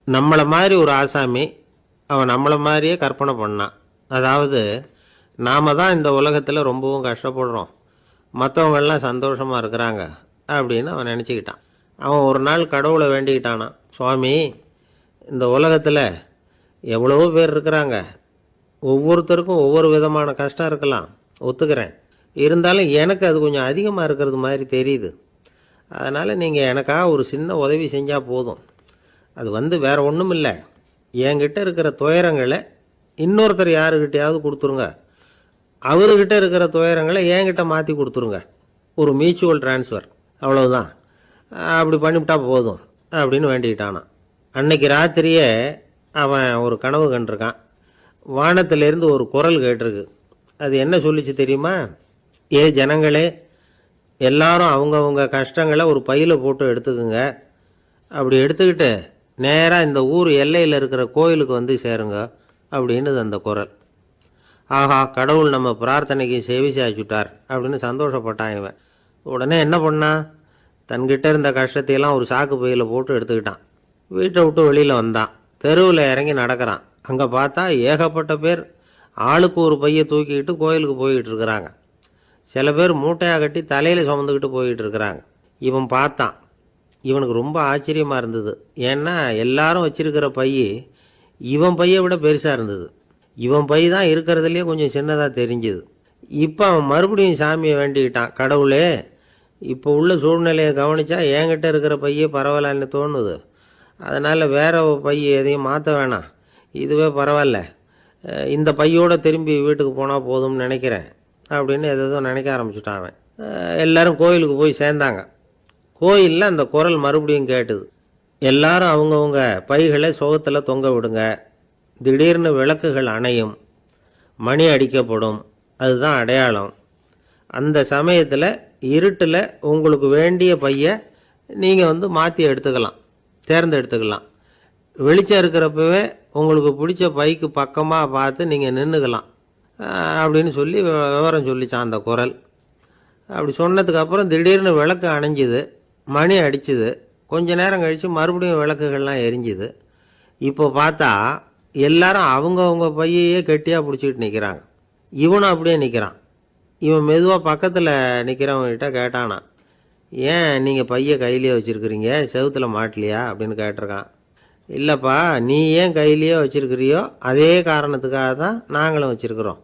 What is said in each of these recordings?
நம்மளை மாதிரி ஒரு ஆசாமி அவன் நம்மளை மாதிரியே கற்பனை பண்ணான். அதாவது நாம தான் இந்த உலகத்தில் ரொம்பவும் கஷ்டப்படுறோம், மற்றவங்கெல்லாம் சந்தோஷமாக இருக்கிறாங்க அப்படின்னு அவன் நினச்சிக்கிட்டான். அவன் ஒரு நாள் கடவுளை வேண்டிக்கிட்டானான். சுவாமி, இந்த உலகத்தில் எவ்வளவோ பேர் இருக்கிறாங்க, ஒவ்வொருத்தருக்கும் ஒவ்வொரு விதமான கஷ்டம் இருக்கலாம், ஒத்துக்கிறேன். இருந்தாலும் எனக்கு அது கொஞ்சம் அதிகமாக இருக்கிறது மாதிரி தெரியுது. அதனால் நீங்கள் எனக்காக ஒரு சின்ன உதவி செஞ்சால் போதும். அது வேறு ஒன்றும் இல்லை, என்கிட்ட இருக்கிற துயரங்களை இன்னொருத்தர் யாருக்கிட்டையாவது கொடுத்துருங்க, அவர்கிட்ட இருக்கிற துயரங்களை என்கிட்ட மாற்றி கொடுத்துருங்க. ஒரு மியூச்சுவல் டிரான்ஸ்ஃபர், அவ்வளவுதான். அப்படி பண்ணிவிட்டா போதும் அப்படின்னு வேண்டிக்கிட்டானான். அன்னைக்கு ராத்திரியே அவன் ஒரு கனவு கண்டிருக்கான். வானத்திலேருந்து ஒரு குரல் கேட்டிருக்கு. அது என்ன சொல்லிச்சு தெரியுமா? ஏ ஜனங்களே, எல்லாரும் அவங்கவுங்க கஷ்டங்களை ஒரு பையில் போட்டு எடுத்துக்குங்க. அப்படி எடுத்துக்கிட்டு நேராக இந்த ஊர் எல்லையில் இருக்கிற கோயிலுக்கு வந்து சேருங்க அப்படின்னுது அந்த குரல். ஆஹா, கடவுள் நம்ம பிரார்த்தனைக்கு செவி சாய்ச்சுட்டார் அப்படின்னு சந்தோஷப்பட்டான் இவன். உடனே என்ன பண்ணான்? தன்கிட்ட இருந்த கஷ்டத்தையெல்லாம் ஒரு சாக்கு பையில் போட்டு எடுத்துக்கிட்டான். வீட்டை விட்டு வெளியில் வந்தான். தெருவில் இறங்கி நடக்கிறான். அங்கே பார்த்தா ஏகப்பட்ட பேர் ஆளுக்கு ஒரு பையை தூக்கிக்கிட்டு கோயிலுக்கு போய்கிட்டு இருக்கிறாங்க. சில பேர் மூட்டையாக கட்டி தலையில் சுமந்துக்கிட்டு போய்கிட்டு இருக்கிறாங்க. இவன் பார்த்தான். இவனுக்கு ரொம்ப ஆச்சரியமாக இருந்தது. ஏன்னா எல்லாரும் வச்சிருக்கிற பை இவன் பையை விட பெருசாக இருந்தது. இவன் பை தான் இருக்கிறதுலையே கொஞ்சம் சின்னதாக தெரிஞ்சுது. இப்போ அவன் மறுபடியும் சாமியை வேண்டிக்கிட்டான். கடவுளே, இப்போ உள்ள சூழ்நிலையை கவனித்தா என்கிட்ட இருக்கிற பையே பரவாயில்லன்னு தோணுது. அதனால் வேற பை எதையும் மாற்ற வேணாம், இதுவே பரவாயில்ல, இந்த பையோடு திரும்பி வீட்டுக்கு போனால் போதும்னு நினைக்கிறேன் அப்படின்னு எதோ நினைக்க ஆரம்பிச்சுட்டான் அவன். எல்லாரும் கோயிலுக்கு போய் சேர்ந்தாங்க. கோயிலில் அந்த குரல் மறுபடியும் கேட்டுது. எல்லாரும் அவங்கவுங்க பைகளை சுகத்தில் தொங்க விடுங்க. திடீர்னு விளக்குகள் அணையும், மணி அடிக்கப்படும், அதுதான் அடையாளம். அந்த சமயத்தில் இருட்டில் உங்களுக்கு வேண்டிய பையை நீங்கள் மாற்றி எடுத்துக்கலாம், தேர்ந்தெடுத்துக்கலாம். வெளிச்சம் இருக்கிறப்பவே உங்களுக்கு பிடிச்ச பைக்கு பக்கமாக பார்த்து நீங்கள் நின்றுக்கலாம் அப்படின்னு சொல்லி விவரம் சொல்லிச்சான் அந்த குரல். அப்படி சொன்னதுக்கப்புறம் திடீர்னு விளக்கு அணைஞ்சிது, மணி அடிச்சுது. கொஞ்ச நேரம் கழித்து மறுபடியும் விளக்குகள்லாம் எரிஞ்சுது. இப்போ பார்த்தா எல்லாரும் அவங்கவுங்க பையையே கெட்டியாக பிடிச்சிக்கிட்டு நிற்கிறாங்க. இவனும் அப்படியே நிற்கிறான். இவன் மெதுவாக பக்கத்தில் நிற்கிறவங்ககிட்ட கேட்டானா, ஏன் நீங்கள் பையை கையிலேயே வச்சுருக்கிறீங்க, செவுத்தில் மாட்டலையா அப்படின்னு கேட்டிருக்கான். இல்லைப்பா, நீ ஏன் கையிலேயே வச்சுருக்கிறியோ அதே காரணத்துக்காக தான் நாங்களும் வச்சுருக்குறோம்.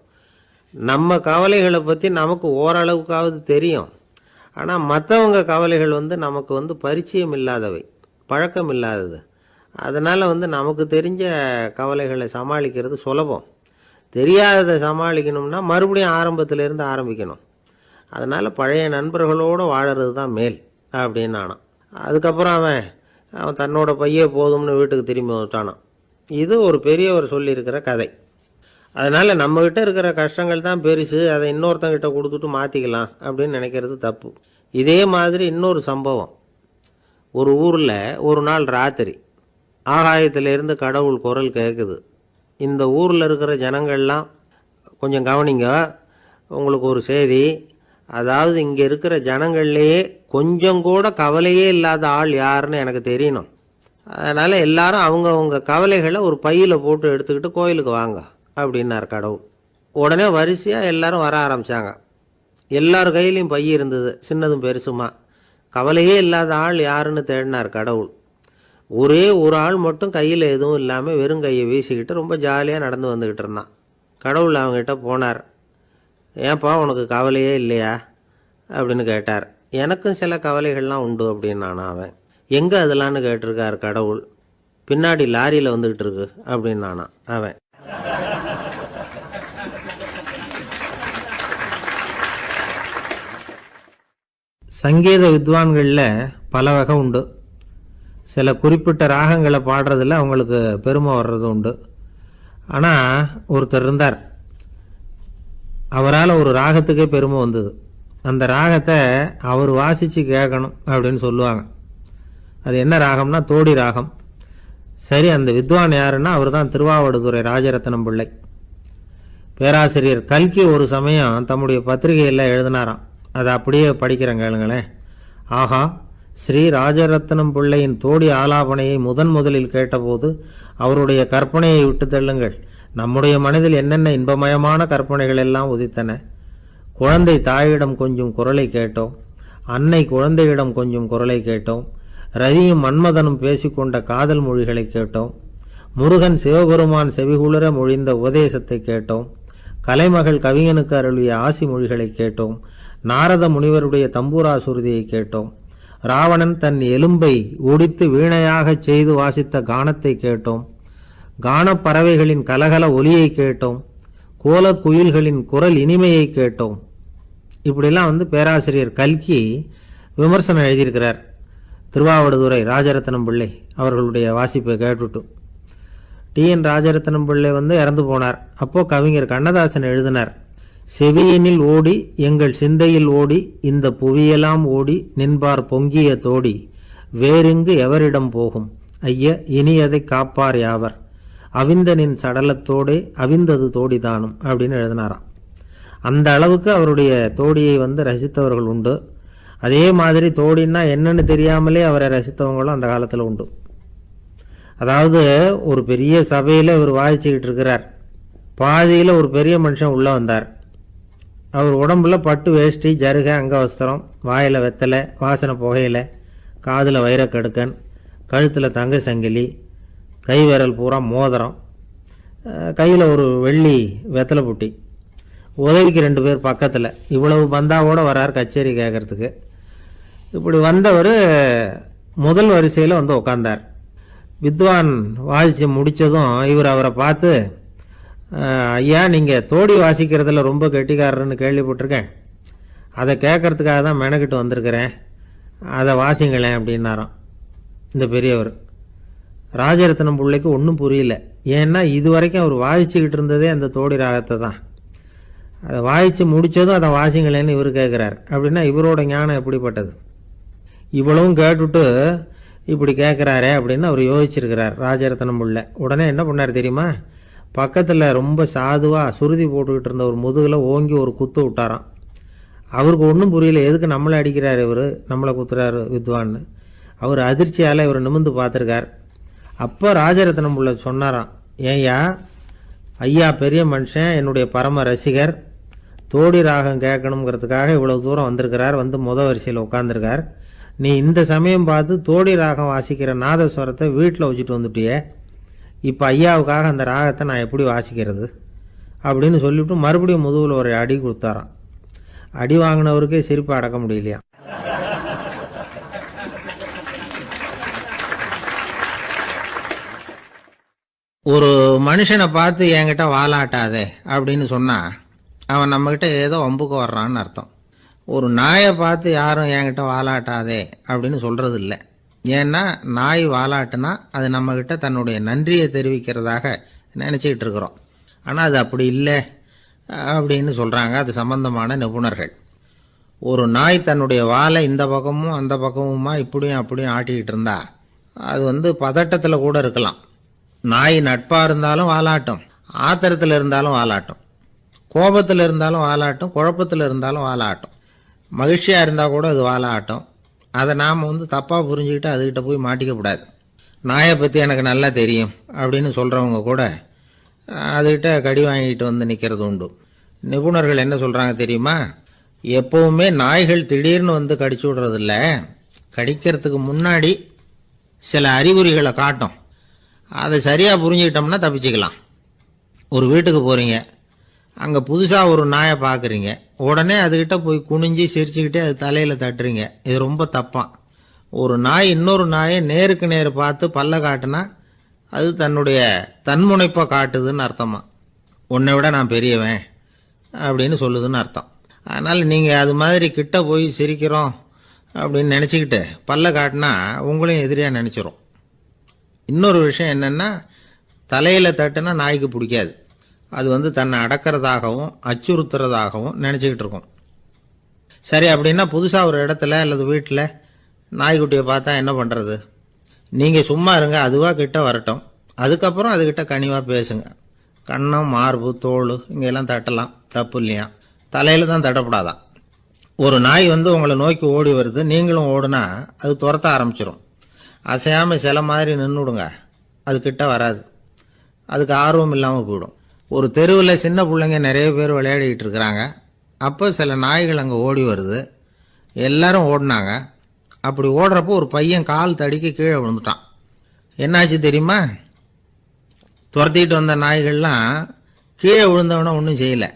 நம்ம கவலைகளை பற்றி நமக்கு ஓரளவுக்காவது தெரியும். ஆனால் மற்றவங்க கவலைகள் நமக்கு பரிச்சயம் இல்லாதவை, பழக்கம் இல்லாதது. அதனால் நமக்கு தெரிஞ்ச கவலைகளை சமாளிக்கிறது சுலபம். தெரியாததை சமாளிக்கணும்னா மறுபடியும் ஆரம்பத்திலேருந்து ஆரம்பிக்கணும். அதனால் பழைய நண்பர்களோடு வாழறது தான் மேல் அப்படின்னு ஆனான். அதுக்கப்புறம் அவன் தன்னோட பையே போதும்னு வீட்டுக்கு திரும்பி வந்துட்டானான். இது ஒரு பெரியவர் சொல்லியிருக்கிற கதை. அதனால் நம்மக்கிட்ட இருக்கிற கஷ்டங்கள் தான் பெருசு, அதை இன்னொருத்தங்கிட்ட கொடுத்துட்டு மாற்றிக்கலாம் அப்படின்னு நினைக்கிறது தப்பு. இதே மாதிரி இன்னொரு சம்பவம். ஒரு ஊரில் ஒரு நாள் ராத்திரி ஆகாயத்திலேருந்து கடவுள் குரல் கேட்குது. இந்த ஊரில் இருக்கிற ஜனங்கள்லாம் கொஞ்சம் கவனிங்க, உங்களுக்கு ஒரு செய்தி. அதாவது இங்கே இருக்கிற ஜனங்கள்லேயே கொஞ்சம் கூட கவலையே இல்லாத ஆள் யாருன்னு எனக்கு தெரியணும். அதனால் எல்லாரும் அவங்கவுங்க கவலைகளை ஒரு பையில் போட்டு எடுத்துக்கிட்டு கோயிலுக்கு வாங்க அப்படின்னார் கடவுள். உடனே வரிசையாக எல்லாரும் வர ஆரம்பித்தாங்க. எல்லார் கையிலையும் பை இருந்தது, சின்னதும் பெருசுமா. கவலையே இல்லாத ஆள் யாருன்னு தேடினார் கடவுள். ஒரே ஒரு ஆள் மட்டும் கையில் எதுவும் இல்லாமல் வெறும் கையை வீசிக்கிட்டு ரொம்ப ஜாலியாக நடந்து வந்துக்கிட்டு இருந்தான். கடவுள் அவங்ககிட்ட போனார். ஏன்ப்பா, உனக்கு கவலையே இல்லையா அப்படின்னு கேட்டார். எனக்கும் சில கவலைகள்லாம் உண்டு அப்படின்னு அவன். எங்கே அதெல்லாம்னு கேட்டிருக்கார் கடவுள். பின்னாடி லாரியில் வந்துக்கிட்டு இருக்கு அப்படின்னு அவன். சங்கீத வித்வான்களில் பல வகை உண்டு. சில குறிப்பிட்ட ராகங்களை பாடுறதில் அவங்களுக்கு பெருமை வர்றது உண்டு. ஆனால் ஒருத்தர் இருந்தார், அவரால் ஒரு ராகத்துக்கே பெருமை வந்தது. அந்த ராகத்தை அவர் வாசித்து கேட்கணும் அப்படின்னு சொல்லுவாங்க. அது என்ன ராகம்னா தோடி ராகம். சரி, அந்த வித்வான் யாருன்னா அவர் தான் திருவாவடுதுறை ராஜரத்னம் பிள்ளை. பேராசிரியர் கல்கி ஒரு சமயம் தம்முடைய பத்திரிகையில் எழுதினாராம். அதை அப்படியே படிக்கிறேன் கேளுங்களேன். ஆஹா, ஸ்ரீ ராஜரத்னம் பிள்ளையின் தோடி ஆலாபனையை முதலில் கேட்டபோது அவருடைய கற்பனையை விட்டு தள்ளுங்கள். நம்முடைய மனதில் என்னென்ன இன்பமயமான கற்பனைகள் எல்லாம் உதித்தன. குழந்தை தாயிடம் கொஞ்சம் குரலை கேட்டோம். அன்னை குழந்தையிடம் கொஞ்சம் குரலை கேட்டோம். ரவியும் மன்மதனும் பேசிக்கொண்ட காதல் மொழிகளை கேட்டோம். முருகன் சிவபெருமான் செவிகுளிர மொழிந்த உபதேசத்தை கேட்டோம். கலைமகள் கவிஞனுக்கு அருளிய ஆசி மொழிகளை கேட்டோம். நாரத முனிவருடைய தம்பூரா சுருதியை கேட்டோம். ராவணன் தன் எலும்பை ஒடித்து வீணையாகச் செய்து வாசித்த கானத்தை கேட்டோம். கானப் பறவைகளின் கலகல ஒலியை கேட்டோம். கோலக் குயில்களின் குரல் இனிமையை கேட்டோம். இப்படிலாம் பேராசிரியர் கல்கி விமர்சனம் எழுதியிருக்கிறார். திருவாவடுதுறை ராஜரத்னம் பிள்ளை அவர்களுடைய வாசிப்பை கேட்டுட்டு டி.என். ராஜரத்னம் பிள்ளை இறந்து போனார். அப்போ கவிஞர் கண்ணதாசன் எழுதினார், செவியினில் ஓடி எங்கள் சிந்தையில் ஓடி இந்த புவியெல்லாம் ஓடி நின்பார் பொங்கிய தோடி வேறெங்கு எவரிடம் போகும் ஐய இனியதை காப்பார் யாவர் அவிந்தனின் சடலத்தோடே அவிந்தது தோடிதானும் அப்படின்னு எழுதினாராம். அந்த அளவுக்கு அவருடைய தோடியை ரசித்தவர்கள் உண்டு. அதே மாதிரி தோடின்னா என்னன்னு தெரியாமலே அவரை ரசித்தவங்களும் அந்த காலத்தில் உண்டு. அதாவது ஒரு பெரிய சபையில் இவர் வாய்ச்சிக்கிட்டு இருக்கிறார். பாதியில் ஒரு பெரிய மனுஷன் உள்ளே வந்தார். அவர் உடம்புல பட்டு வேஷ்டி, ஜருக, அங்கவஸ்திரம், வாயில் வெத்தலை, வாசனை புகையில, காதில் வைரக்கடுக்கன், கழுத்தில் தங்க சங்கிலி, கை விரல் பூரா மோதிரம், கையில் ஒரு வெள்ளி வெத்தலை புட்டி, உதவிக்கு 2 பேர் பக்கத்தில். இவ்வளவு பந்தாவோட வரார் கச்சேரி கேட்கறதுக்கு. இப்படி வந்தவர் முதல் வரிசையில் உட்கார்ந்தார். வித்வான் வாசித்து முடித்ததும் இவர் அவரை பார்த்து, ஐயா நீங்கள் தோடி வாசிக்கிறதுல ரொம்ப கெட்டிக்காரன்னு கேள்விப்பட்டிருக்கேன், அதை கேட்கறதுக்காக தான் மெனக்கிட்டு வந்திருக்கிறேன், அதை வாசிங்களேன் அப்படின்னாராம் இந்த பெரியவர். ராஜரத்னம் பிள்ளைக்கு ஒன்றும் புரியல. ஏன்னா இது வரைக்கும் அவர் வாசிச்சுக்கிட்டு இருந்ததே அந்த தோடி ராகத்தை தான். அதை வாசித்து முடித்ததும் அதை வாசிங்களேன்னு இவர் கேட்குறார். அப்படின்னா இவரோட ஞானம் எப்படிப்பட்டது? இவ்வளவும் கேட்டுட்டு இப்படி கேட்குறாரே அப்படின்னு அவர் யோசிச்சிருக்கிறார் ராஜரத்னம் பிள்ளை. உடனே என்ன பண்ணார் தெரியுமா? பக்கத்தில் ரொம்ப சாதுவாக சுருதி போட்டுக்கிட்டு இருந்த ஒரு முதுகில் ஓங்கி ஒரு குத்து விட்டாராம். அவருக்கு ஒன்றும் புரியல, எதுக்கு நம்மளை அடிக்கிறார் இவர், நம்மளை குத்துறாரு வித்வான்னு. அவர் அதிர்ச்சியால் இவர் நிமிர்ந்து பார்த்துருக்கார். அப்போ ராஜரத்னம் பிள்ளை சொன்னாராம், ஏய்யா ஐயா பெரிய மனுஷன், என்னுடைய பரம ரசிகர், தோடி ராகம் கேட்கணுங்கிறதுக்காக இவ்வளவு தூரம் வந்திருக்கிறார், வரிசையில் உட்காந்துருக்கார். நீ இந்த சமயம் பார்த்து தோடி ராகம் வாசிக்கிற நாதஸ்வரத்தை வீட்டில் வச்சுட்டு வந்துட்டியே, இப்போ ஐயாவுக்காக அந்த ராகத்தை நான் எப்படி வாசிக்கிறது அப்படின்னு சொல்லிவிட்டு மறுபடியும் முதுகில் ஒரு அடி கொடுத்தாராம். அடி வாங்கினவருக்கே சிரிப்பு அடக்க முடியலையா. ஒரு மனுஷனை பார்த்து என்கிட்ட வாலாட்டாதே அப்படின்னு சொன்னால் அவன் நம்மக்கிட்ட ஏதோ வம்புக்கு வர்றான்னு அர்த்தம். ஒரு நாயை பார்த்து யாரும் என்கிட்ட வாலாட்டாதே அப்படின்னு சொல்கிறது இல்லை. ஏன்னா நாய் வாலாட்டுனா அது நம்மக்கிட்ட தன்னுடைய நன்றியை தெரிவிக்கிறதாக நினச்சிக்கிட்டு இருக்கிறோம். ஆனால் அது அப்படி இல்லை அப்படின்னு சொல்கிறாங்க அது சம்பந்தமான நிபுணர்கள். ஒரு நாய் தன்னுடைய வாலை இந்த பக்கமும் அந்த பக்கமுமா இப்படியும் அப்படியும் ஆட்டிக்கிட்டு இருந்தா அது பதட்டத்தில் கூட இருக்கலாம். நாய் நட்பாக இருந்தாலும் வாலாட்டும், ஆத்திரத்தில் இருந்தாலும் வாலாட்டும், கோபத்தில் இருந்தாலும் வாலாட்டும், குழப்பத்தில் இருந்தாலும் வாலாட்டும், மகிழ்ச்சியாக இருந்தால் கூட அது வாலாட்டும். அதை நாம் தப்பாக புரிஞ்சுக்கிட்டு அதுக்கிட்ட போய் மாட்டிக்கக்கூடாது. நாயை பற்றி எனக்கு நல்லா தெரியும் அப்படின்னு சொல்கிறவங்க கூட அதுக்கிட்ட கடி வாங்கிட்டு நிற்கிறது உண்டு. நிபுணர்கள் என்ன சொல்கிறாங்க தெரியுமா? எப்போவுமே நாய்கள் திடீர்னு கடிச்சு விடுறதில்ல, கடிக்கிறதுக்கு முன்னாடி சில அறிகுறிகளை காட்டும். அதை சரியாக புரிஞ்சுக்கிட்டோம்னா தப்பிச்சுக்கலாம். ஒரு வீட்டுக்கு போகிறீங்க, அங்கே புதுசாக ஒரு நாயை பார்க்குறீங்க, உடனே அதுக்கிட்ட போய் குனிஞ்சு சிரிச்சுக்கிட்டே அது தலையில் தட்டுறீங்க. இது ரொம்ப தப்பான். ஒரு நாய் இன்னொரு நாயை நேருக்கு நேர் பார்த்து பல்ல காட்டுனா அது தன்னுடைய தன்முனைப்பை காட்டுதுன்னு அர்த்தமா. உன்னை விட நான் பெரியவன் அப்படின்னு சொல்லுதுன்னு அர்த்தம். அதனால் நீங்கள் அது மாதிரி கிட்ட போய் சிரிக்கிறோம் அப்படின்னு நினச்சிக்கிட்டு பல்ல காட்டினா உங்களையும் எதிரியாக நினச்சிரும். இன்னொரு விஷயம் என்னென்னா, தலையில் தட்டுனா நாய்க்கு பிடிக்காது. அது தன்னை அடக்கிறதாகவும் அச்சுறுத்துறதாகவும் நினச்சிக்கிட்டு இருக்கும். சரி, அப்படின்னா புதுசாக ஒரு இடத்துல அல்லது வீட்டில் நாய்க்குட்டியை பார்த்தா என்ன பண்ணுறது? நீங்கள் சும்மா இருங்க, அதுவாக கிட்ட வரட்டும். அதுக்கப்புறம் அதுக்கிட்ட கனிவாக பேசுங்க. கன்னம், மார்பு, தோல் இங்கெல்லாம் தட்டலாம், தப்பு இல்லையா? தலையில் தான் தட்டப்படாதான். ஒரு நாய் உங்களை நோக்கி ஓடி வருது, நீங்களும் ஓடுனா அது துரத்த ஆரம்பிச்சிடும். அசையாமல் சில மாதிரி நின்றுடுங்க, அது கிட்ட வராது. அதுக்கு ஆர்வம் இல்லாமல் போயிடும். ஒரு தெருவில் சின்ன பிள்ளைங்க நிறைய பேர் விளையாடிக்கிட்டு இருக்கிறாங்க. அப்போ சில நாய்கள் அங்கே ஓடி வருது. எல்லாரும் ஓடினாங்க. அப்படி ஓடுறப்போ ஒரு பையன் கால் தடிக்க கீழே விழுந்துட்டான். என்னாச்சு தெரியுமா? துரத்திட்டு வந்த நாய்கள்லாம் கீழே விழுந்தவன ஒன்றும் செய்யலை,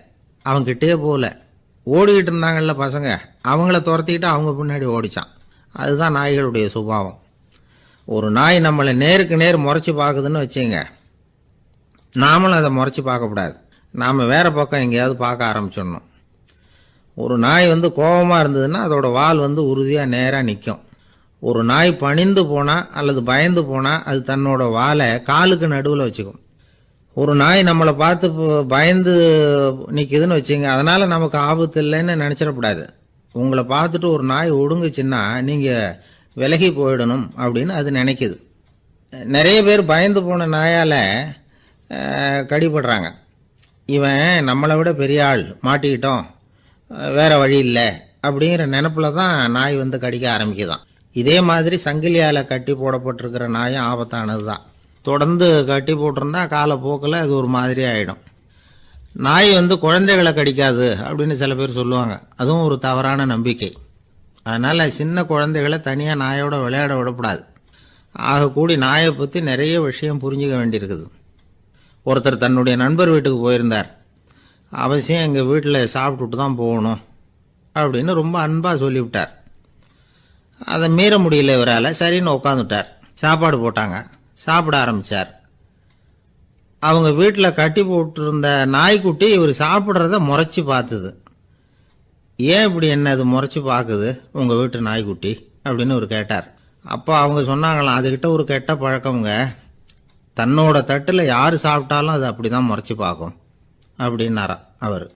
அவன்கிட்டே போகல. ஓடிக்கிட்டு இருந்தாங்கல்ல பசங்க, அவங்கள துரத்திக்கிட்டு அவங்க பின்னாடி ஓடிச்சான். அதுதான் நாய்களுடைய சுபாவம். ஒரு நாய் நம்மளை நேருக்கு நேர் முறைச்சி பார்க்குதுன்னு வச்சுங்க, நாமளும் அதை முறைச்சி பார்க்கக்கூடாது. நாம் வேற பக்கம் எங்கேயாவது பார்க்க ஆரம்பிச்சிடணும். ஒரு நாய் கோபமாக இருந்ததுன்னா அதோட வால் உறுதியாக நேராக நிற்கும். ஒரு நாய் பணிந்து போனால் அல்லது பயந்து போனால் அது தன்னோட வாலை காலுக்கு நடுவில் வச்சுக்கும். ஒரு நாய் நம்மளை பார்த்து பயந்து நிற்குதுன்னு வச்சுங்க, அதனால் நமக்கு ஆபத்து இல்லைன்னு நினச்சிடக்கூடாது. உங்களை பார்த்துட்டு ஒரு நாய் ஒடுங்குச்சுன்னா நீங்கள் விலகி போயிடணும் அப்படின்னு அது நினைக்குது. நிறைய பேர் பயந்து போன நாயால் கடிபடுறாங்க. இவன் நம்மளை விட பெரிய ஆள், மாட்டிக்கிட்டோம், வேற வழி இல்லை அப்படிங்கிற நினப்பில் தான் நாய் கடிக்க ஆரம்பிக்குதான். இதே மாதிரி சங்கிலியால் கட்டி போடப்பட்டிருக்கிற நாயும் ஆபத்தானது தான். தொடர்ந்து கட்டி போட்டிருந்தா காலப்போக்கில் அது ஒரு மாதிரி ஆகிடும். நாய் குழந்தைகளை கடிக்காது அப்படின்னு சில பேர் சொல்லுவாங்க. அதுவும் ஒரு தவறான நம்பிக்கை. அதனால் சின்ன குழந்தைகளை தனியாக நாயோட விளையாட விடக்கூடாது. ஆகக்கூடி நாயை பற்றி நிறைய விஷயம் புரிஞ்சுக்க வேண்டியிருக்குது. ஒருத்தர் தன்னுடைய நண்பர் வீட்டுக்கு போயிருந்தார். அவசியம் எங்கள் வீட்டில் சாப்பிட்டுட்டு தான் போகணும் அப்படின்னு ரொம்ப அன்பாக சொல்லிவிட்டார். அதை மீற முடியல இவரால். சரின்னு உட்காந்துட்டார். சாப்பாடு போட்டாங்க, சாப்பிட ஆரம்பித்தார். அவங்க வீட்டில் கட்டி போட்டிருந்த நாய்க்குட்டி இவர் சாப்பிட்றத முறைச்சி பார்த்துது. ஏன் இப்படி என்ன அது முறைச்சி பார்க்குது உங்கள் வீட்டு நாய்க்குட்டி அப்படின்னு அவர் கேட்டார். அப்போ அவங்க சொன்னாங்களாம், அதுக்கிட்ட ஒரு கெட்ட பழக்கம்ங்க, தன்னோட தட்டில் யார் சாப்பிட்டாலும் அது அப்படி தான் முறைச்சி பார்க்கும் அப்படின்னாராம் அவர்.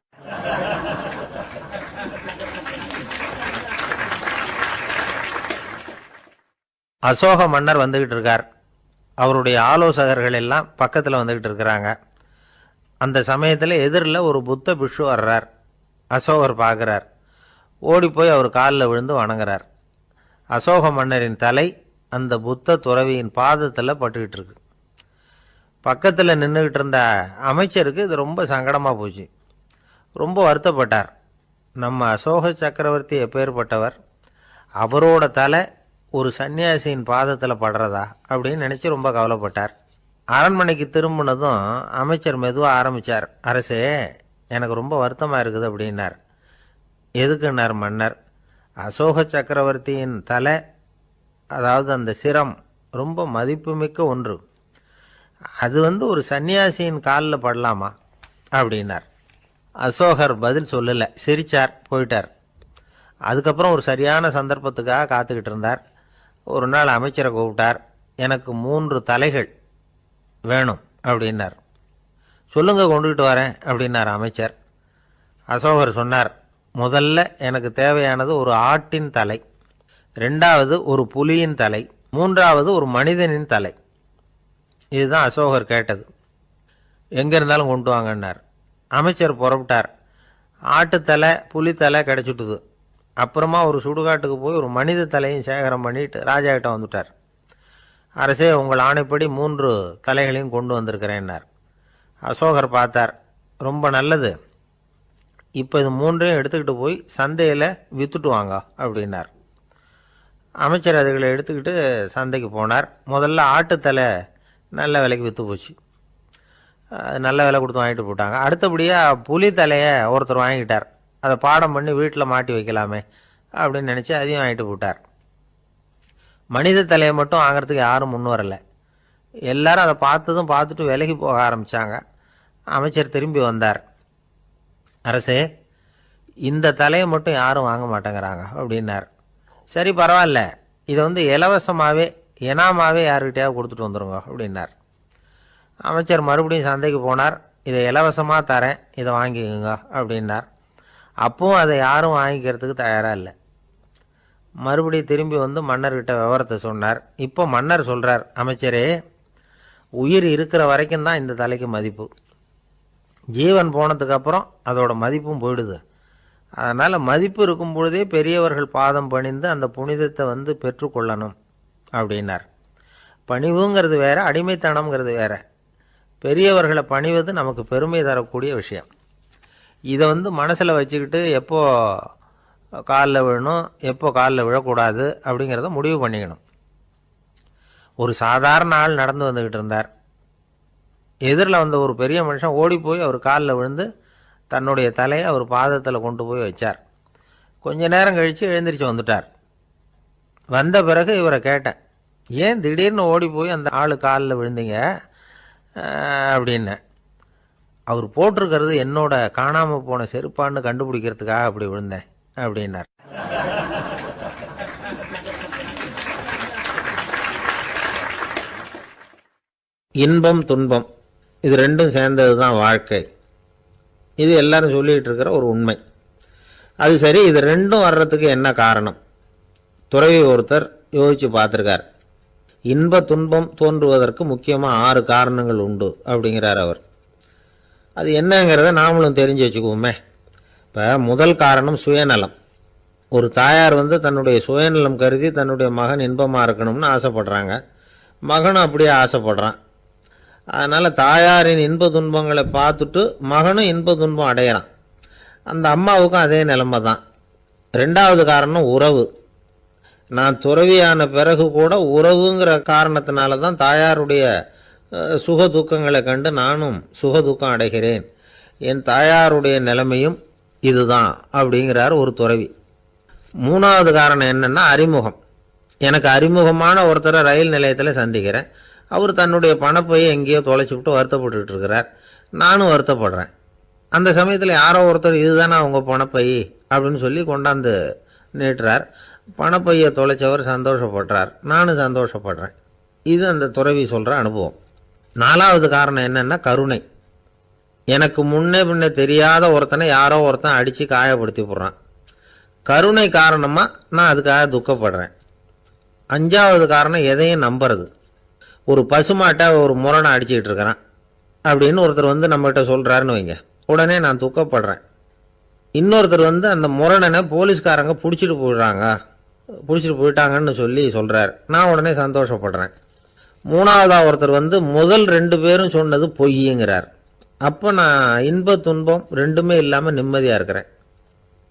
அசோக மன்னர் வந்துகிட்டு இருக்கார். அவருடைய ஆலோசகர்கள் எல்லாம் பக்கத்தில் வந்துகிட்டு இருக்கிறாங்க. அந்த சமயத்தில் எதிரில் ஒரு புத்த பிக்ஷு வர்றார். அசோகர் பார்க்குறார். ஓடி போய் அவர் காலில் விழுந்து வணங்குறார். அசோக மன்னரின் தலை அந்த புத்த துறவியின் பாதத்தில் பட்டுக்கிட்டு இருக்கு. பக்கத்தில் நின்றுக்கிட்டு இருந்த அமைச்சருக்கு இது ரொம்ப சங்கடமாக போச்சு. ரொம்ப வருத்தப்பட்டார். நம்ம அசோக சக்கரவர்த்தி எப்பேற்பட்டவர், அவரோட தலை ஒரு சன்னியாசியின் பாதத்தில் படுறதா அப்படின்னு நினச்சி ரொம்ப கவலைப்பட்டார். அரண்மனைக்கு திரும்பினதும் அமைச்சர் மெதுவாக ஆரம்பித்தார். அரசே, எனக்கு ரொம்ப வருத்தமாக இருக்குது அப்படின்னார். எதுக்குன்னார் மன்னர். அசோக சக்கரவர்த்தியின் தலை, அதாவது அந்த சிரம், ரொம்ப மதிப்புமிக்க ஒன்று. அது ஒரு சன்னியாசியின் காலில் படலாமா அப்படின்னார். அசோகர் பதில் சொல்லலை, சிரிச்சார், போயிட்டார். அதுக்கப்புறம் ஒரு சரியான சந்தர்ப்பத்துக்காக காத்துக்கிட்டு இருந்தார். ஒரு நாள் அமைச்சரை கூப்பிட்டார். எனக்கு 3 தலைகள் வேணும் அப்படின்னார். சொல்லுங்க, கொண்டுகிட்டு வரேன் அப்படின்னார் அமைச்சர். அசோகர் சொன்னார், முதல்ல எனக்கு தேவையானது ஒரு ஆட்டின் தலை, 2வது ஒரு புலியின் தலை, 3வது ஒரு மனிதனின் தலை. இதுதான் அசோகர் கேட்டது. எங்கே இருந்தாலும் கொண்டு வாங்கன்னார். அமைச்சர் புறப்பட்டார். ஆட்டுத்தலை, புலித்தலை கிடச்சிட்டுது. அப்புறமா ஒரு சுடுகாட்டுக்கு போய் ஒரு மனித தலையும் சேகரம் பண்ணிட்டு ராஜா கிட்ட வந்துட்டார். அரசே, உங்கள் ஆணைப்படி 3 தலைகளையும் கொண்டு வந்திருக்கிறேன்னார். அசோகர் பார்த்தார். ரொம்ப நல்லது, இப்போ இது 3ஐயும் எடுத்துக்கிட்டு போய் சந்தையில் விற்றுட்டு வாங்க அப்படின்னார். அமைச்சர் அதுகளை எடுத்துக்கிட்டு சந்தைக்கு போனார். முதல்ல ஆட்டுத்தலை நல்ல விலைக்கு விற்று போச்சு. நல்ல விலை கொடுத்து வாங்கிட்டு போட்டாங்க. அடுத்தபடியாக புலி தலையை ஒருத்தர் வாங்கிட்டார். அதை பாடம் பண்ணி வீட்டில் மாட்டி வைக்கலாமே அப்படின்னு நினச்சி அதையும் வாங்கிட்டு போட்டார். மனித தலையை மட்டும் வாங்கிறதுக்கு யாரும் முன் வரலை. எல்லாரும் அதை பார்த்துட்டு விலகி போக ஆரம்பித்தாங்க. அமைச்சர் திரும்பி வந்தார். அரசே, இந்த தலையை மட்டும் யாரும் வாங்க மாட்டேங்கிறாங்க அப்படின்னார். சரி, பரவாயில்ல, இதை இலவசமாகவே இனாமாவே யாருக்கிட்டையாவது கொடுத்துட்டு வந்துடுங்க அப்படின்னார். அமைச்சர் மறுபடியும் சந்தைக்கு போனார். இதை இலவசமாக தரேன், இதை வாங்கிக்கோங்க அப்படின்னார். அப்பவும் அதை யாரும் வாங்கிக்கிறதுக்கு தயாராக இல்லை. மறுபடியும் திரும்பி மன்னர்கிட்ட விவரத்தை சொன்னார். இப்போ மன்னர் சொல்கிறார், அமைச்சரே, உயிர் இருக்கிற வரைக்கும் தான் இந்த தலைக்கு மதிப்பு. ஜீவன் போனதுக்கப்புறம் அதோட மதிப்பும் போயிடுது. அதனால் மதிப்பு இருக்கும் பொழுதே பெரியவர்கள் பாதம் பணிந்து அந்த புனிதத்தை வந்து பெற்றுக்கொள்ளணும் அப்படின்னார். பணிவுங்கிறது வேற, அடிமைத்தனம்ங்கிறது வேற. பெரியவர்களை பணிவது நமக்கு பெருமை தரக்கூடிய விஷயம். இதை வந்து மனசில் வச்சுக்கிட்டு எப்போ காலில் விழணும், எப்போ காலில் விழக்கூடாது அப்படிங்கிறத முடிவு பண்ணிக்கணும். ஒரு சாதாரண ஆள் நடந்து வந்துக்கிட்டு இருந்தார். எதிரில் வந்த ஒரு பெரிய மனுஷன் ஓடி போய் அவர் காலில் விழுந்து தன்னுடைய தலையை அவர் பாதத்தில் கொண்டு போய் வச்சார். கொஞ்ச நேரம் கழித்து எழுந்திரிச்சு வந்துட்டார். வந்த பிறகு இவரை கேட்டேன், ஏன் திடீர்னு ஓடி போய் அந்த ஆள் காலில் விழுந்தீங்க அப்படின்னு. அவர் போட்டிருக்கிறது என்னோட காணாமல் போன செருப்பான்னு கண்டுபிடிக்கிறதுக்காக அப்படி விழுந்தேன் அப்படின்னார். இன்பம் துன்பம் இது ரெண்டும் சேர்ந்தது தான் வாழ்க்கை. இது எல்லாரும் சொல்லிகிட்டு இருக்கிற ஒரு உண்மை. அது சரி, இது ரெண்டும் வர்றதுக்கு என்ன காரணம்? துறவி ஒருத்தர் யோசித்து பார்த்துருக்கார். இன்ப துன்பம் தோன்றுவதற்கு முக்கியமாக 6 காரணங்கள் உண்டு அப்படிங்கிறார் அவர். அது என்னங்கிறத நாமளும் தெரிஞ்சு வச்சுக்குவோமே. இப்போ முதல் காரணம் சுயநலம். ஒரு தாயார் வந்து தன்னுடைய சுயநலம் கருதி தன்னுடைய மகன் இன்பமாக இருக்கணும்னு ஆசைப்படுறாங்க. மகனும் அப்படியே ஆசைப்படுறான். அதனால் தாயாரின் இன்ப துன்பங்களை பார்த்துட்டு மகனும் இன்ப துன்பம் அடையிறான். அந்த அம்மாவுக்கும் அதே நிலைமை தான். 2வது காரணம் உறவு. நான் துறவியான பிறகு கூட உறவுங்கிற காரணத்தினால தான் தாயாருடைய சுக துக்கங்களை கண்டு நானும் சுக துக்கம் அடைகிறேன். என் தாயாருடைய நிலைமையும் இதுதான் அப்படிங்கிறார் ஒரு துறவி. 3வது காரணம் என்னென்னா அறிமுகம். எனக்கு அறிமுகமான ஒருத்தரை ரயில் நிலையத்தில் சந்திக்கிறேன். அவர் தன்னுடைய பணப்பையை எங்கேயோ தொலைச்சி விட்டு வருத்தப்பட்டு இருக்கிறார். நானும் வருத்தப்படுறேன். அந்த சமயத்தில் யாரோ ஒருத்தர் இதுதானே அவங்க பணப்பை அப்படின்னு சொல்லி கொண்டாந்து நீட்டுறார். பணப்பையை தொலைச்சவர் சந்தோஷப்படுறார், நானும் சந்தோஷப்படுறேன். இது அந்த துறவி சொல்கிற அனுபவம். 4வது காரணம் என்னென்னா கருணை. எனக்கு முன்னே பின்னே தெரியாத ஒருத்தனை யாரோ ஒருத்தன் அடித்து காயப்படுத்தி போடுறான். கருணை காரணமாக நான் அதுக்காக துக்கப்படுறேன். 5வது காரணம் எதையும் நம்புறது. ஒரு பசுமாட்டை ஒரு முரணை அடிச்சுக்கிட்டு இருக்கிறான் அப்படின்னு ஒருத்தர் வந்து நம்மகிட்ட சொல்கிறாருன்னு வைங்க, உடனே நான் துக்கப்படுறேன். இன்னொருத்தர் வந்து அந்த முரணனை போலீஸ்காரங்க பிடிச்சிட்டு போயிட்டாங்கன்னு சொல்லி சொல்கிறார், நான் உடனே சந்தோஷப்படுறேன். 3வதாக ஒருத்தர் வந்து முதல் 2 பேரும் சொன்னது பொய்யுங்கிறார். அப்போ நான் இன்ப துன்பம் ரெண்டுமே இல்லாமல் நிம்மதியாக இருக்கிறேன்.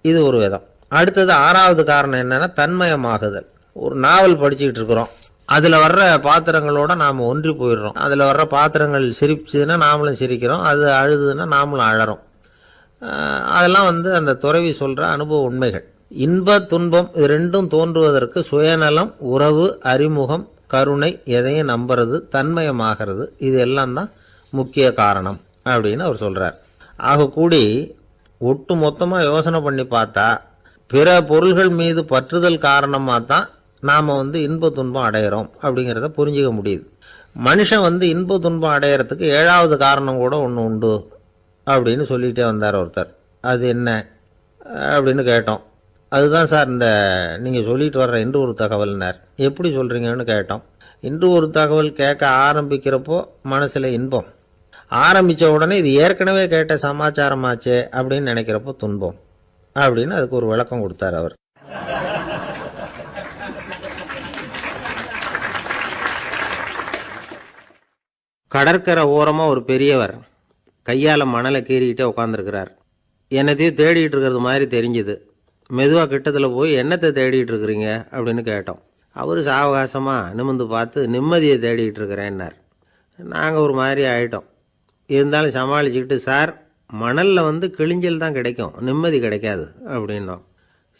இது ஒரு விதம். அடுத்தது 6வது காரணம் என்னென்னா தன்மயமாகுதல். ஒரு நாவல் படிச்சுக்கிட்டு இருக்கிறோம், அதில் வர்ற பாத்திரங்களோட நாம் ஒன்றி போயிடுறோம். அதில் வர்ற பாத்திரங்கள் சிரிச்சுதுன்னா நாமளும் சிரிக்கிறோம், அது அழுதுன்னா நாமளும் அழறோம். அதெல்லாம் வந்து அந்த துறவி சொல்கிற அனுபவ உண்மைகள். இன்ப துன்பம் இது ரெண்டும் தோன்றுவதற்கு சுயநலம், உறவு, அறிமுகம், கருணை, எதையும் நம்புறது, தன்மயமாகிறது, இது எல்லாம் தான் முக்கிய காரணம் அப்படின்னு அவர் சொல்கிறார். ஆகக்கூடி ஒட்டு மொத்தமாக யோசனை பண்ணி பார்த்தா பிற பொருள்கள் மீது பற்றுதல் காரணமாக தான் நாம் வந்து இன்ப துன்பம் அடையிறோம் அப்படிங்கிறத புரிஞ்சிக்க முடியுது. மனுஷன் வந்து இன்ப துன்பம் அடையிறதுக்கு 7வது காரணம் கூட ஒன்று உண்டு அப்படின்னு சொல்லிகிட்டே வந்தார் ஒருத்தர். அது என்ன அப்படின்னு கேட்டோம். அதுதான் சார் இந்த நீங்கள் சொல்லிட்டு வர்ற இன்று ஒரு தகவல்னார். எப்படி சொல்கிறீங்கன்னு கேட்டோம். இன்று ஒரு தகவல் கேட்க ஆரம்பிக்கிறப்போ மனசில் இன்பம், ஆரம்பித்த உடனே இது ஏற்கனவே கேட்ட சமாச்சாரமாச்சே அப்படின்னு நினைக்கிறப்போ துன்பம் அப்படின்னு அதுக்கு ஒரு விளக்கம் கொடுத்தார் அவர். கடற்கரை ஓரமாக ஒரு பெரியவர் கையால் மணலை கீறிக்கிட்டே உட்காந்துருக்கிறார். என்னத்தையும் தேடிட்டு இருக்கிறது மாதிரி தெரிஞ்சுது. மெதுவாக கிட்டத்தில் போய் என்னத்தை தேடிட்டு இருக்கிறீங்க அப்படின்னு கேட்டோம். அவர் சாவகாசமாக நிமிர்ந்து பார்த்து நிம்மதியை தேடிட்டு இருக்கிறேன்னார். நாங்கள் ஒரு மாதிரி ஆகிட்டோம். இருந்தாலும் சமாளிச்சுக்கிட்டு, சார் மணலில் வந்து கிழிஞ்சல் தான் கிடைக்கும், நிம்மதி கிடைக்காது அப்படின்னோம்.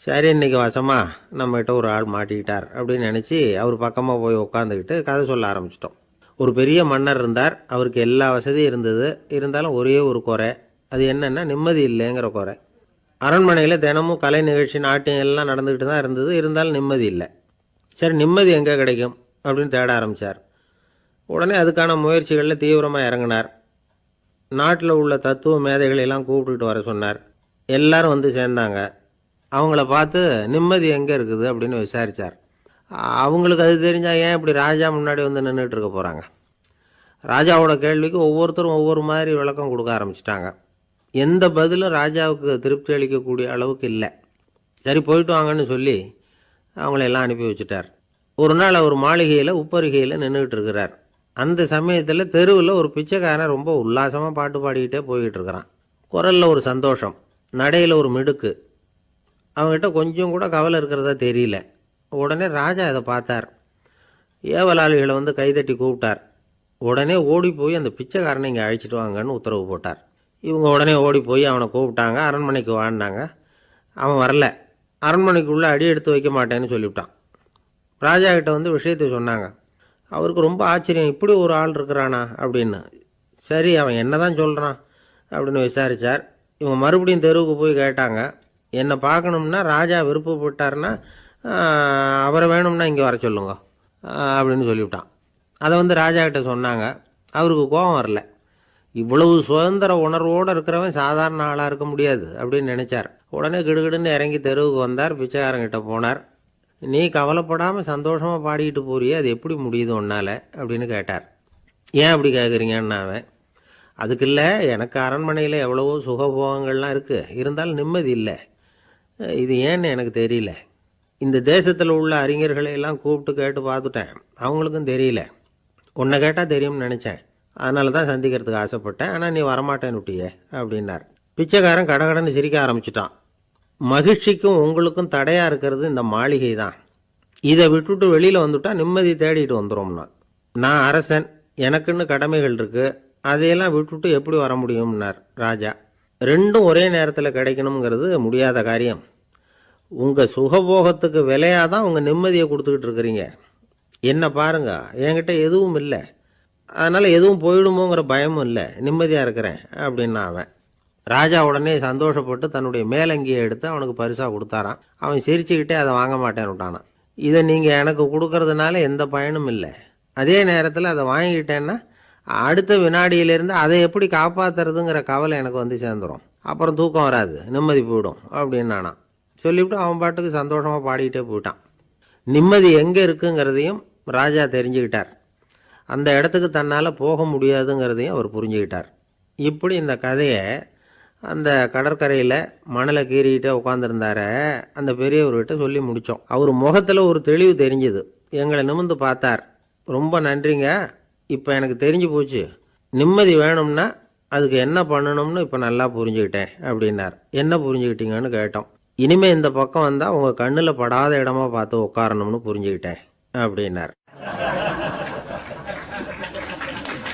சரி, இன்றைக்கி வசமாக நம்மகிட்ட ஒரு ஆள் மாட்டிக்கிட்டார் அப்படின்னு நினச்சி அவர் பக்கமாக போய் உட்காந்துக்கிட்டு கதை சொல்ல ஆரம்பிச்சிட்டோம். ஒரு பெரிய மன்னர் இருந்தார். அவருக்கு எல்லா வசதியும் இருந்தது. இருந்தாலும் ஒரே ஒரு குறை. அது என்னென்னா நிம்மதி இல்லைங்கிற குறை. அரண்மனையில் தினமும் கலை நிகழ்ச்சி, நாட்டியம் எல்லாம் நடந்துக்கிட்டு தான் இருந்தது. இருந்தாலும் நிம்மதி இல்லை. சரி, நிம்மதி எங்கே கிடைக்கும் அப்படின்னு தேட ஆரம்பித்தார். உடனே அதுக்கான முயற்சிகளில் தீவிரமாக இறங்கினார். நாட்டில் உள்ள தத்துவ மேதைகளெல்லாம் கூப்பிட்டுக்கிட்டு வர சொன்னார். எல்லாரும் வந்து சேர்ந்தாங்க. அவங்கள பார்த்து நிம்மதி எங்கே இருக்குது அப்படின்னு விசாரித்தார். அவங்களுக்கு அது தெரிஞ்சால் ஏன் இப்படி ராஜா முன்னாடி வந்து நின்றுட்டு இருக்க போகிறாங்க? ராஜாவோட கேள்விக்கு ஒவ்வொருத்தரும் ஒவ்வொரு மாதிரி விளக்கம் கொடுக்க ஆரம்பிச்சிட்டாங்க. எந்த பதிலும் ராஜாவுக்கு திருப்தி அளிக்கக்கூடிய அளவுக்கு இல்லை. சரி போயிட்டு வாங்கன்னு சொல்லி அவங்களெல்லாம் அனுப்பி வச்சுட்டார். ஒரு நாள் அவர் மாளிகையில் உப்பருகையில் நின்றுக்கிட்டு இருக்கிறார். அந்த சமயத்தில் தெருவில் ஒரு பிச்சைக்காரன் ரொம்ப உல்லாசமாக பாட்டு பாடிக்கிட்டே போய்கிட்டு இருக்கிறான். குரலில் ஒரு சந்தோஷம், நடையில் ஒரு மிடுக்கு. அவங்ககிட்ட கொஞ்சம் கூட கவலை இருக்கிறதா தெரியல. உடனே ராஜா இதை பார்த்தார். ஏவலாளிகளை வந்து கைதட்டி கூப்பிட்டார். உடனே ஓடி போய் அந்த பிச்சைக்காரனை இங்கே அழைச்சிட்டு வாங்கன்னு உத்தரவு போட்டார். இவங்க உடனே ஓடி போய் அவனை கூப்பிட்டாங்க. அரண்மனைக்கு வாழ்ந்தாங்க. அவன் வரல. அரண்மனைக்குள்ளே அடி எடுத்து வைக்க மாட்டேன்னு சொல்லிவிட்டான். ராஜா கிட்ட வந்து விஷயத்தை சொன்னாங்க. அவருக்கு ரொம்ப ஆச்சரியம், இப்படி ஒரு ஆள் இருக்கிறானா அப்படின்னு. சரி அவன் என்ன தான் சொல்கிறான் அப்படின்னு விசாரித்தார். இவங்க மறுபடியும் தெருவுக்கு போய் கேட்டாங்க. என்னை பார்க்கணும்னா ராஜா விருப்பப்பட்டார்னா அவரை வேணும்னா இங்கே வர சொல்லுங்க அப்படின்னு சொல்லிவிட்டான். அதை வந்து ராஜா கிட்ட சொன்னாங்க. அவருக்கு கோபம் வரல. இவ்வளவு சுதந்திர உணர்வோடு இருக்கிறவன் சாதாரண ஆளாக இருக்க முடியாது அப்படின்னு நினச்சார். உடனே கிடுகிடுன்னு இறங்கி தெருவுக்கு வந்தார். பிச்சைக்காரங்கிட்ட போனார். நீ கவலைப்படாமல் சந்தோஷமாக பாடிக்கிட்டு போறியே, அது எப்படி முடியுது உன்னால் அப்படின்னு கேட்டார். ஏன் அப்படி கேட்குறீங்கன்னு அவன், அதுக்கு இல்லை, எனக்கு அரண்மனையில் எவ்வளவோ சுகபோகங்கள்லாம் இருக்குது, இருந்தாலும் நிம்மதி இல்லை. இது ஏன்னு எனக்கு தெரியல. இந்த தேசத்தில் உள்ள அறிஞர்களை எல்லாம் கூப்பிட்டு கேட்டு பார்த்துட்டேன், அவங்களுக்கும் தெரியல. உன்னை கேட்டால் தெரியும்னு நினச்சேன், அதனால தான் சந்திக்கிறதுக்கு ஆசைப்பட்டேன், ஆனால் நீ வரமாட்டேன்னு விட்டியே அப்படின்னார். பிச்சைக்காரன் கடகடன்னு சிரிக்க ஆரம்பிச்சிட்டான். மகிழ்ச்சிக்கும் உங்களுக்கும் தடையாக இருக்கிறது இந்த மாளிகை தான். இதை விட்டுட்டு வெளியில் வந்துட்டா நிம்மதி தேடிட்டு வந்துடும்னா. நான் அரசன், எனக்குன்னு கடமைகள் இருக்குது, அதையெல்லாம் விட்டுட்டு எப்படி வர முடியும்னார் ராஜா. ரெண்டும் ஒரே நேரத்தில் கிடைக்கணுங்கிறது முடியாத காரியம். உங்கள் சுகபோகத்துக்கு விலையாக தான் உங்கள் நிம்மதியை கொடுத்துக்கிட்டு இருக்கிறீங்க. என்ன பாருங்க, என்கிட்ட எதுவும் இல்லை, அதனால் எதுவும் போயிடுமோங்கிற பயமும் இல்லை, நிம்மதியாக இருக்கிறேன் அப்படின்னா அவன். ராஜா உடனே சந்தோஷப்பட்டு தன்னுடைய மேலங்கியை எடுத்து அவனுக்கு பரிசாக கொடுத்தாரான். அவன் சிரிச்சுக்கிட்டே அதை வாங்க மாட்டேன்னு விட்டானான். இதை நீங்கள் எனக்கு கொடுக்கறதுனால எந்த பயனும் இல்லை, அதே நேரத்தில் அதை வாங்கிக்கிட்டேன்னா அடுத்த வினாடியிலேருந்து அதை எப்படி காப்பாற்றுறதுங்கிற கவலை எனக்கு வந்து சேர்ந்துடும், அப்புறம் தூக்கம் வராது, நிம்மதி போயிடும் அப்படின்னானான். சொல்லிவிட்டு அவன் பாட்டுக்கு சந்தோஷமாக பாடிக்கிட்டே போயிட்டான். நிம்மதி எங்கே இருக்குங்கிறதையும் ராஜா தெரிஞ்சுக்கிட்டார். அந்த இடத்துக்கு தன்னால் போக முடியாதுங்கிறதையும் அவர் புரிஞ்சுக்கிட்டார். இப்படி இந்த கதையை அந்த கடற்கரையில் மணலை கீறிக்கிட்டே உட்காந்துருந்தார அந்த பெரியவர்கிட்ட சொல்லி முடித்தோம். அவர் முகத்தில் ஒரு தெளிவு தெரிஞ்சுது. எங்களை நிமிர்ந்து பார்த்தார். ரொம்ப நன்றிங்க, இப்போ எனக்கு தெரிஞ்சு போச்சு, நிம்மதி வேணும்னா அதுக்கு என்ன பண்ணணும்னு இப்போ நல்லா புரிஞ்சுக்கிட்டேன் அப்படின்னார். என்ன புரிஞ்சுக்கிட்டீங்கன்னு கேட்டோம். இனிமேல் இந்த பக்கம் வந்தால் உங்கள் கண்ணில் படாத இடமா பார்த்து உட்காரணும்னு புரிஞ்சுக்கிட்டேன் அப்படின்னார்.